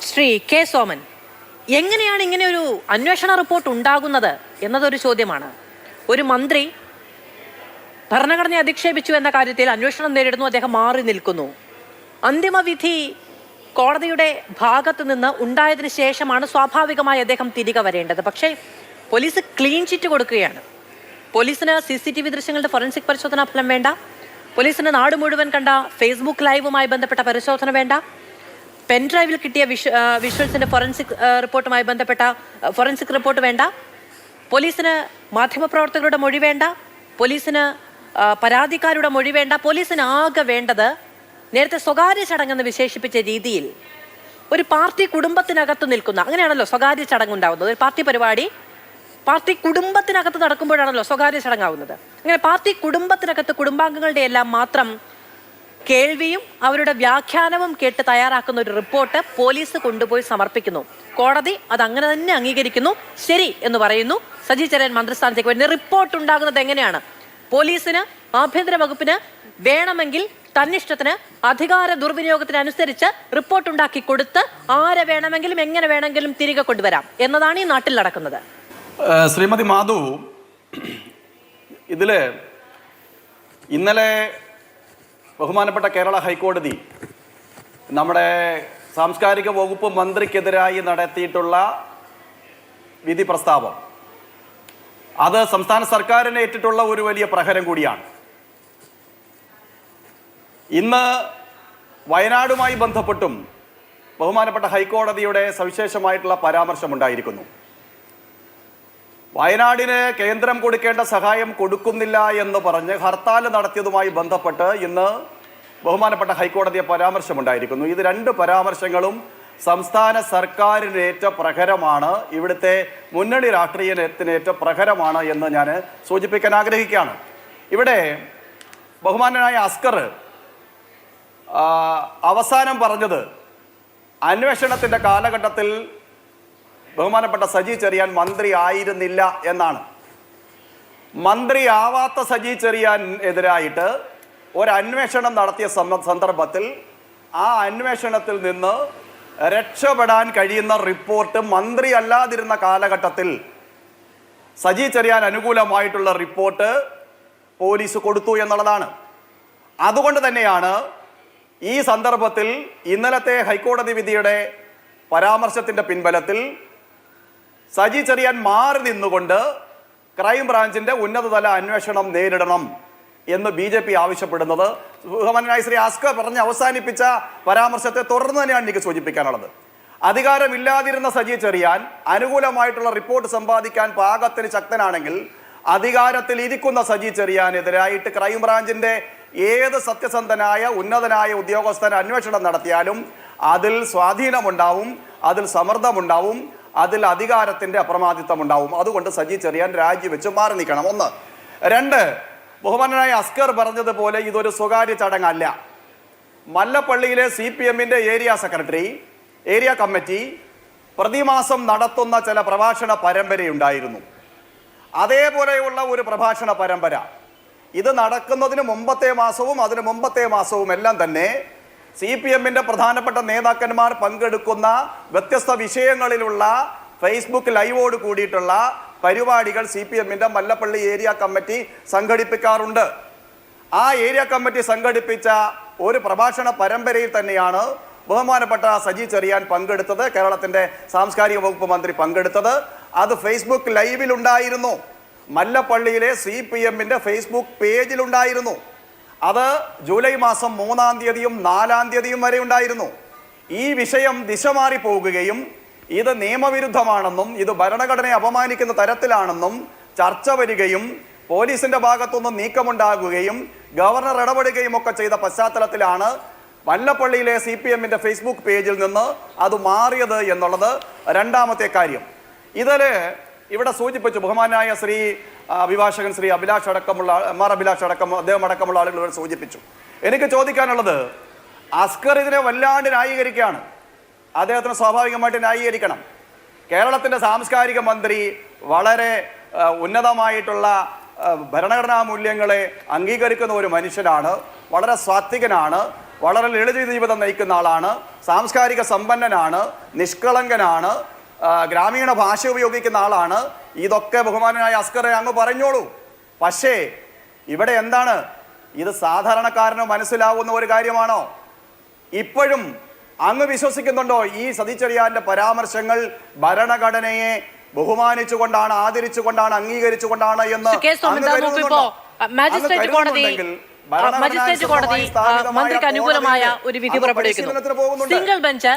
Shri K Soman, എങ്ങനെയാണ് ഇങ്ങനെ ഒരു അന്വേഷണ റിപ്പോർട്ട് ഉണ്ടാകുന്നത് എന്നതൊരു ചോദ്യമാണ്. ഒരു മന്ത്രി ഭരണഘടനയെ അധിക്ഷേപിച്ചു എന്ന കാര്യത്തിൽ അന്വേഷണം നേരിടുന്നു, അദ്ദേഹം മാറി നിൽക്കുന്നു. അന്തിമവിധി കോടതിയുടെ ഭാഗത്ത് നിന്ന് ഉണ്ടായതിനു ശേഷമാണ് സ്വാഭാവികമായി അദ്ദേഹം തിരികെ വരേണ്ടത്. പക്ഷേ പോലീസ് ക്ലീൻ ചിറ്റ് കൊടുക്കുകയാണ്. പോലീസിന് CCTV ദൃശ്യങ്ങളുടെ ഫോറൻസിക് പരിശോധനാ ഫലം വേണ്ട, പോലീസിന് നാട് മുഴുവൻ കണ്ട ഫേസ്ബുക്ക് ലൈവുമായി ബന്ധപ്പെട്ട പരിശോധന വേണ്ട, പെൻഡ്രൈവിൽ കിട്ടിയ വിഷ്വൽസിന്റെ ഫോറൻസിക് റിപ്പോർട്ടുമായി ബന്ധപ്പെട്ട ഫോറൻസിക് റിപ്പോർട്ട് വേണ്ട, പോലീസിന് മാധ്യമപ്രവർത്തകരുടെ മൊഴി വേണ്ട, പോലീസിന് പരാതിക്കാരുടെ മൊഴി വേണ്ട. പോലീസിന് ആകെ വേണ്ടത് നേരത്തെ സ്വകാര്യ ചടങ്ങെന്ന് വിശേഷിപ്പിച്ച രീതിയിൽ ഒരു പാർട്ടി കുടുംബത്തിനകത്ത് നിൽക്കുന്ന, അങ്ങനെയാണല്ലോ സ്വകാര്യ ചടങ്ങുണ്ടാവുന്നത്. ഒരു പാർട്ടി പരിപാടി പാർട്ടി കുടുംബത്തിനകത്ത് നടക്കുമ്പോഴാണല്ലോ സ്വകാര്യ ചടങ്ങാവുന്നത്. അങ്ങനെ പാർട്ടി കുടുംബത്തിനകത്ത് കുടുംബാംഗങ്ങളുടെ എല്ലാം മാത്രം കേൾവിയും അവരുടെ വ്യാഖ്യാനവും കേട്ട് തയ്യാറാക്കുന്ന ഒരു റിപ്പോർട്ട് പോലീസ് കൊണ്ടുപോയി സമർപ്പിക്കുന്നു. കോടതി അത് അങ്ങനെ തന്നെ അംഗീകരിക്കുന്നു, ശരി എന്ന് പറയുന്നു. സജി ചെറിയാൻ മന്ത്രിസ്ഥാനത്തേക്ക് വരുന്ന റിപ്പോർട്ട് ഉണ്ടാകുന്നത് എങ്ങനെയാണ്? പോലീസിന്, ആഭ്യന്തര വകുപ്പിന് വേണമെങ്കിൽ തന്നിഷ്ടത്തിന് അധികാര ദുർവിനിയോഗത്തിനനുസരിച്ച് റിപ്പോർട്ട് ഉണ്ടാക്കി കൊടുത്ത് ആരെ വേണമെങ്കിലും എങ്ങനെ വേണമെങ്കിലും തിരികെ കൊണ്ടുവരാം എന്നതാണ് ഈ നാട്ടിൽ നടക്കുന്നത്. ശ്രീമതി മാധു, ഇതില് ഇന്നലെ ബഹുമാനപ്പെട്ട കേരള ഹൈക്കോടതി നമ്മുടെ സാംസ്കാരിക വകുപ്പ് മന്ത്രിക്കെതിരായി നടത്തിയിട്ടുള്ള വിധി പ്രസ്താവം, അത് സംസ്ഥാന സർക്കാരിനെ ഏറ്റിട്ടുള്ള ഒരു വലിയ പ്രഹരം കൂടിയാണ്. ഇന്ന് വയനാടുമായി ബന്ധപ്പെട്ടും ബഹുമാനപ്പെട്ട ഹൈക്കോടതിയുടെ സവിശേഷമായിട്ടുള്ള പരാമർശമുണ്ടായിരിക്കുന്നു. വയനാടിന് കേന്ദ്രം കൊടുക്കേണ്ട സഹായം കൊടുക്കുന്നില്ല എന്ന് പറഞ്ഞ് ഹർത്താൽ നടത്തിയതുമായി ബന്ധപ്പെട്ട് ഇന്ന് ബഹുമാനപ്പെട്ട ഹൈക്കോടതിയെ പരാമർശമുണ്ടായിരിക്കുന്നു. ഇത് രണ്ട് പരാമർശങ്ങളും സംസ്ഥാന സർക്കാരിനേറ്റ പ്രഹരമാണ്, ഇവിടുത്തെ മുന്നണി രാഷ്ട്രീയത്തിനേറ്റ പ്രഹരമാണ് എന്ന് ഞാൻ സൂചിപ്പിക്കാൻ ആഗ്രഹിക്കുകയാണ്. ഇവിടെ ബഹുമാനനായ അസ്കർ അവസാനം പറഞ്ഞത് അന്വേഷണത്തിൻ്റെ കാലഘട്ടത്തിൽ ബഹുമാനപ്പെട്ട സജി ചെറിയാൻ മന്ത്രി ആയിരുന്നില്ല എന്നാണ്. മന്ത്രിയാവാത്ത സജി ചെറിയാൻ എതിരായിട്ട് ഒരന്വേഷണം നടത്തിയ സന്ദർഭത്തിൽ ആ അന്വേഷണത്തിൽ നിന്ന് രക്ഷപ്പെടാൻ കഴിയുന്ന റിപ്പോർട്ട് മന്ത്രി അല്ലാതിരുന്ന കാലഘട്ടത്തിൽ സജി ചെറിയാൻ അനുകൂലമായിട്ടുള്ള റിപ്പോർട്ട് പോലീസ് കൊടുത്തു എന്നുള്ളതാണ്. അതുകൊണ്ട് തന്നെയാണ് ഈ സന്ദർഭത്തിൽ ഇന്നലത്തെ ഹൈക്കോടതി വിധിയുടെ പരാമർശത്തിൻ്റെ പിൻബലത്തിൽ സജി ചെറിയാൻ മാറി നിന്നുകൊണ്ട് ക്രൈംബ്രാഞ്ചിൻ്റെ ഉന്നതതല അന്വേഷണം നേരിടണം എന്ന് BJP ആവശ്യപ്പെടുന്നത് ബഹുമാനനായ ശ്രീ അസ്കർ പറഞ്ഞ് അവസാനിപ്പിച്ച പരാമർശത്തെ തുടർന്ന് തന്നെയാണ് എനിക്ക് സൂചിപ്പിക്കാനുള്ളത്. അധികാരമില്ലാതിരുന്ന സജി ചെറിയാൻ അനുകൂലമായിട്ടുള്ള റിപ്പോർട്ട് സമ്പാദിക്കാൻ പാകത്തിന് ശക്തനാണെങ്കിൽ അധികാരത്തിൽ ഇരിക്കുന്ന സജി ചെറിയാനെതിരായിട്ട് ക്രൈംബ്രാഞ്ചിൻ്റെ ഏത് സത്യസന്ധനായ ഉന്നതനായ ഉദ്യോഗസ്ഥൻ അന്വേഷണം നടത്തിയാലും അതിൽ സ്വാധീനമുണ്ടാവും, അതിൽ സമ്മർദ്ദമുണ്ടാവും, അതിൽ അധികാരത്തിൻ്റെ അപ്രമാദിത്വം ഉണ്ടാവും. അതുകൊണ്ട് സജി ചെറിയാൻ രാജിവെച്ച് മാറി നിൽക്കണം. ഒന്ന്. രണ്ട്, ബഹുമാനനായ അസ്കർ പറഞ്ഞതുപോലെ ഇതൊരു സ്വകാര്യ ചടങ്ങല്ല. മല്ലപ്പള്ളിയിലെ CPMന്റെ ഏരിയ സെക്രട്ടറി, ഏരിയ കമ്മിറ്റി പ്രതിമാസം നടത്തുന്ന ചില പ്രഭാഷണ പരമ്പരയുണ്ടായിരുന്നു. അതേപോലെയുള്ള ഒരു പ്രഭാഷണ പരമ്പര ഇത് നടക്കുന്നതിന് മുമ്പത്തെ മാസവും അതിന് മുമ്പത്തെ മാസവും എല്ലാം തന്നെ CPMന്റെ പ്രധാനപ്പെട്ട നേതാക്കന്മാർ പങ്കെടുക്കുന്ന വ്യത്യസ്ത വിഷയങ്ങളിലുള്ള ഫേസ്ബുക്ക് ലൈവോട് കൂടിയിട്ടുള്ള പരിപാടികൾ CPMന്റെ മല്ലപ്പള്ളി ഏരിയ കമ്മിറ്റി സംഘടിപ്പിക്കാറുണ്ട്. ആ ഏരിയ കമ്മിറ്റി സംഘടിപ്പിച്ച ഒരു പ്രഭാഷണ പരമ്പരയിൽ തന്നെയാണ് ബഹുമാനപ്പെട്ട സജി ചെറിയാൻ പങ്കെടുത്തത്, കേരളത്തിൻ്റെ സാംസ്കാരിക വകുപ്പ് മന്ത്രി പങ്കെടുത്തത്. അത് ഫേസ്ബുക്ക് ലൈവിലുണ്ടായിരുന്നു, മല്ലപ്പള്ളിയിലെ CPMന്റെ ഫേസ്ബുക്ക് പേജിലുണ്ടായിരുന്നു. അത് ജൂലൈ മാസം 3-ാം തീയതിയും 4-ാം തീയതിയും വരെ ഉണ്ടായിരുന്നു. ഈ വിഷയം ദിശ മാറി പോകുകയും ഇത് നിയമവിരുദ്ധമാണെന്നും ഇത് ഭരണഘടനയെ അപമാനിക്കുന്ന തരത്തിലാണെന്നും ചർച്ച വരികയും പോലീസിന്റെ ഭാഗത്തുനിന്ന് നീക്കമുണ്ടാകുകയും ഗവർണർ ഇടപെടുകയും ഒക്കെ ചെയ്ത പശ്ചാത്തലത്തിലാണ് മല്ലപ്പള്ളിയിലെ CPMന്റെ ഫേസ്ബുക്ക് പേജിൽ നിന്ന് അത് മാറിയത് എന്നുള്ളത് രണ്ടാമത്തെ കാര്യം. ഇതില് ഇവിടെ സൂചിപ്പിച്ചു ബഹുമാനായ ശ്രീ അഭിഭാഷകൻ ശ്രീ അഭിലാഷ് അടക്കമുള്ള അദ്ദേഹം അടക്കമുള്ള ആളുകൾ ഇവിടെ സൂചിപ്പിച്ചു. എനിക്ക് ചോദിക്കാനുള്ളത്, അസ്കർ ഇതിനെ വല്ലാണ്ട് ന്യായീകരിക്കുകയാണ്. അദ്ദേഹത്തിന് സ്വാഭാവികമായിട്ട് ന്യായീകരിക്കണം. കേരളത്തിൻ്റെ സാംസ്കാരിക മന്ത്രി വളരെ ഉന്നതമായിട്ടുള്ള ഭരണഘടനാ മൂല്യങ്ങളെ അംഗീകരിക്കുന്ന ഒരു മനുഷ്യനാണ്, വളരെ സാത്വികനാണ്, വളരെ ലളിത ജീവിതം നയിക്കുന്ന ആളാണ്. സാംസ്കാരിക സമ്പന്നനാണ്, നിഷ്കളങ്കനാണ്, ഗ്രാമീണ ഭാഷ ഉപയോഗിക്കുന്ന ആളാണ്. ഇതൊക്കെ ബഹുമാനനായ അസ്കറെ അങ്ങ് പറഞ്ഞോളൂ. പക്ഷേ ഇവിടെ എന്താണ്, ഇത് സാധാരണക്കാരന് മനസ്സിലാവുന്ന ഒരു കാര്യമാണോ? ഇപ്പോഴും അങ്ങ് വിശ്വസിക്കുന്നുണ്ടോ ഈ സതീച്ചെറിയാന്റെ പരാമർശങ്ങൾ ഭരണഘടനയെ ബഹുമാനിച്ചുകൊണ്ടാണ്, ആദരിച്ചുകൊണ്ടാണ്, അംഗീകരിച്ചുകൊണ്ടാണ് എന്ന് മജിസ്ട്രേറ്റ് കോടതി മന്ത്രിക്ക് അനുകൂലമായ ഒരു വിധി പുറപ്പെടുവിക്കുന്നു. സിംഗിൾ ബെഞ്ച്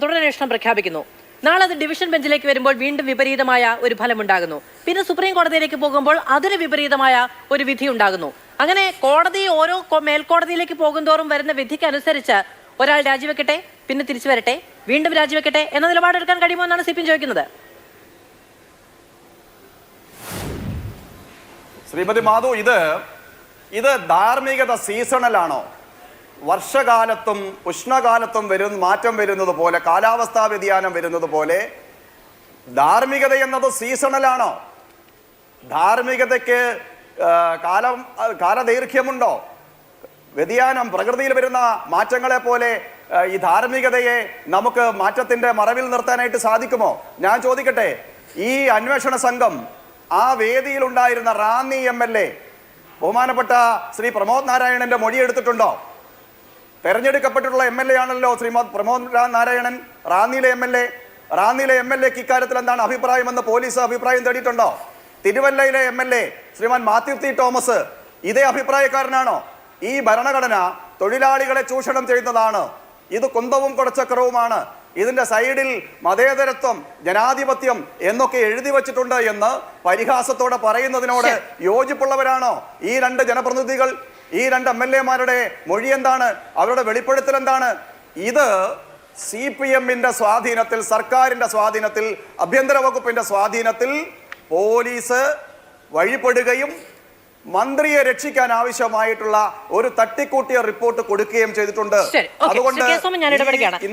തുടരന്വേഷണം പ്രഖ്യാപിക്കുന്നു. നാളെ അത് ഡിവിഷൻ ബെഞ്ചിലേക്ക് വരുമ്പോൾ വീണ്ടും വിപരീതമായ ഒരു ഫലമുണ്ടാകുന്നു. പിന്നെ സുപ്രീം കോടതിയിലേക്ക് പോകുമ്പോൾ അതിന് വിപരീതമായ ഒരു വിധി ഉണ്ടാകുന്നു. അങ്ങനെ കോടതി ഓരോ മേൽക്കോടതിയിലേക്ക് പോകുന്തോറും വരുന്ന വിധിക്ക് അനുസരിച്ച് ഒരാൾ രാജിവെക്കട്ടെ, പിന്നെ തിരിച്ചു വരട്ടെ, വീണ്ടും രാജിവെക്കട്ടെ എന്ന നിലപാടെടുക്കാൻ കഴിയുമോ എന്നാണ് CPM ചോദിക്കുന്നത്. ശ്രീമതി മാധു, ഇത് ധാർമ്മികത സീസണലാണോ? വർഷകാലത്തും ഉഷ്ണകാലത്തും മാറ്റം വരുന്നത് പോലെ, കാലാവസ്ഥാ വ്യതിയാനം വരുന്നത് പോലെ ധാർമ്മികത എന്നത് സീസണലാണോ? ധാർമ്മികതയ്ക്ക് കാലദൈർഘ്യമുണ്ടോ? വ്യതിയാനം, പ്രകൃതിയിൽ വരുന്ന മാറ്റങ്ങളെ പോലെ ഈ ധാർമ്മികതയെ നമുക്ക് മാറ്റത്തിന്റെ മറവിൽ നിർത്താനായിട്ട് സാധിക്കുമോ? ഞാൻ ചോദിക്കട്ടെ, ഈ അന്വേഷണ സംഘം ആ വേദിയിലുണ്ടായിരുന്ന റാന്നി MLA ബഹുമാനപ്പെട്ട ശ്രീ പ്രമോദ് നാരായണന്റെ മൊഴി എടുത്തിട്ടുണ്ടോ? തെരഞ്ഞെടുക്കപ്പെട്ടിട്ടുള്ള MLA ആണല്ലോ ശ്രീമദ് പ്രമോദ് നാരായണൻ, റാന്നിയിലെ MLAക്ക് ഇക്കാര്യത്തിൽ എന്താണ് അഭിപ്രായമെന്ന് പോലീസ് അഭിപ്രായം തേടിയിട്ടുണ്ടോ? തിരുവല്ലയിലെ MLA ശ്രീമാൻ മാത്യു ടി തോമസ് ഇതേ അഭിപ്രായക്കാരനാണോ? ഈ ഭരണഘടന തൊഴിലാളികളെ ചൂഷണം ചെയ്യുന്നതാണ്, ഇത് കുന്തവും കുടച്ചക്രവുമാണ്, ഇതിന്റെ സൈഡിൽ മതേതരത്വം, ജനാധിപത്യം എന്നൊക്കെ എഴുതി വച്ചിട്ടുണ്ട് എന്ന് പരിഹാസത്തോടെ പറയുന്നതിനോട് യോജിപ്പുള്ളവരാണോ ഈ രണ്ട് ജനപ്രതിനിധികൾ? ഈ രണ്ട് MLAമാരുടെ മൊഴി എന്താണ്? അവരുടെ വെളിപ്പെടുത്തൽ എന്താണ്? ഇത് CPMന്റെ സ്വാധീനത്തിൽ, സർക്കാരിന്റെ സ്വാധീനത്തിൽ, ആഭ്യന്തര വകുപ്പിന്റെ സ്വാധീനത്തിൽ പോലീസ് വഴിപ്പെടുകയും മന്ത്രിയെ രക്ഷിക്കാൻ ആവശ്യമായിട്ടുള്ള ഒരു തട്ടിക്കൂട്ടിയ റിപ്പോർട്ട് കൊടുക്കുകയും ചെയ്തിട്ടുണ്ട്. അതുകൊണ്ട്